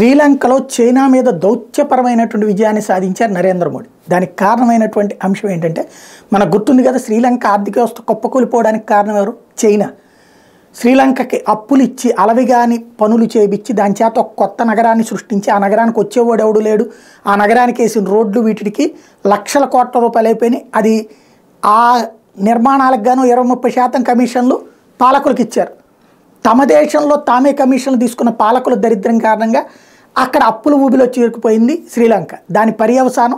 శ్రీలంకలో చైనా మీద దౌత్యపరమైనటువంటి విజయాన్ని సాధించారు నరేంద్ర మోడీ. దానికి కారణమైనటువంటి అంశం ఏంటంటే, మనకు గుర్తుంది కదా, శ్రీలంక ఆర్థిక వ్యవస్థ కుప్పకూలిపోవడానికి కారణం ఎవరు? చైనా. శ్రీలంకకి అప్పులు ఇచ్చి అలవిగాని పనులు చేయించి దాని చేత ఒక కొత్త నగరాన్ని సృష్టించి ఆ నగరానికి వచ్చేవాడు ఎవడు లేడు, ఆ నగరానికి వేసిన రోడ్లు వీటికి లక్షల కోట్ల రూపాయలు అయిపోయినాయి. అది ఆ నిర్మాణాలకు గాను 20-30% కమిషన్లు పాలకులకు ఇచ్చారు. తమ దేశంలో తామే కమిషన్లు తీసుకున్న పాలకుల దరిద్రం కారణంగా అక్కడ అప్పుల ఊబిలో చేరుకుపోయింది శ్రీలంక. దాని పర్యవసానం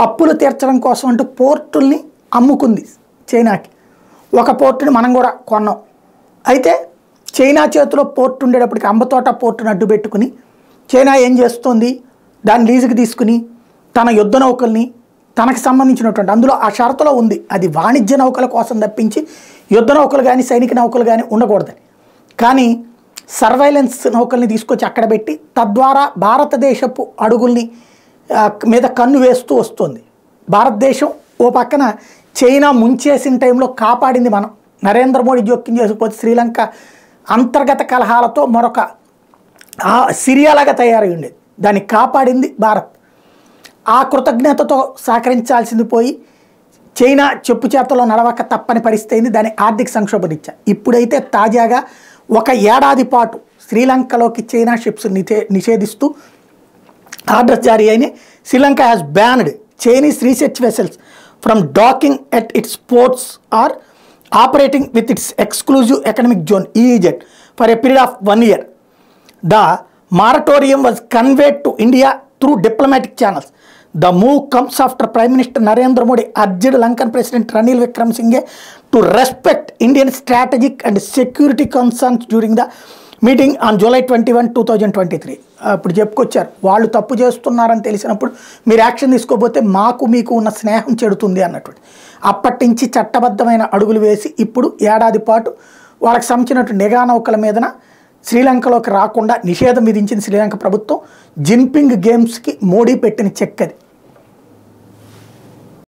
అప్పులు తీర్చడం కోసం అంటూ పోర్టుల్ని అమ్ముకుంది చైనాకి. ఒక పోర్టుని మనం కూడా కొన్నాం. అయితే చైనా చేతిలో పోర్టు ఉండేటప్పటికి అంబతోట పోర్టును అడ్డు పెట్టుకుని చైనా ఏం చేస్తుంది, దాన్ని లీజుకి తీసుకుని తన యుద్ధ నౌకల్ని తనకు సంబంధించినటువంటి, అందులో ఆ షరతులో ఉంది అది వాణిజ్య నౌకల కోసం తప్పించి యుద్ధ నౌకలు కానీ సైనిక నౌకలు కానీ ఉండకూడదని. కానీ సర్వైలెన్స్ నౌకల్ని తీసుకొచ్చి అక్కడ పెట్టి తద్వారా భారతదేశపు అడుగుల్ని మీద కన్ను వేస్తూ వస్తుంది. భారతదేశం ఓ పక్కన చైనా ముంచేసిన టైంలో కాపాడింది మనం. నరేంద్ర మోడీ జోక్యం చేసుకుపోతే శ్రీలంక అంతర్గత కలహాలతో మరొక సిరియాలాగా తయారై ఉండేది. దాన్ని కాపాడింది భారత్. ఆ కృతజ్ఞతతో సహకరించాల్సింది పోయి చైనా చెప్పు చేతలో నడవక తప్పని పరిస్థితి అయింది. దాని ఆర్థిక సంక్షోభం ఇచ్చా. ఇప్పుడైతే తాజాగా 1 ఏడాది పాటు శ్రీలంకలోకి చైనా షిప్స్ నిషేధిస్తూ ఆర్డర్స్ జారీ అయినాయి. Sri Lanka has banned Chinese research vessels from docking at its ports are operating with its exclusive economic zone EEZ for a period of 1 year. The moratorium was conveyed to India through diplomatic channels. The move comes after Prime Minister Narendra Modi urged Lankan President Ranil Wickremesinghe to respect Indian strategic and security concerns during the meeting on July 21, 2023. ఇప్పుడు చెప్పుకొచ్చారు, వాళ్ళు తప్పు చేస్తున్నారని తెలిసినప్పుడు మీరు action తీసుకోకపోతే మాకు మీకు ఉన్న స్నేహం చెడుతుంది అన్నటువంటి. అప్పటి నుంచి చట్టబద్ధమైన అడుగులు వేసి ఇప్పుడు ఏడాది పాటు వాళ్ళకి సంబంధించినటువంటి నిఘా నౌకల మీదన శ్రీలంకలోకి రాకుండా నిషేధం విధించింది శ్రీలంక ప్రభుత్వం. జిన్పింగ్ గేమ్స్కి మోడీ పెట్టిన చెక్ అది.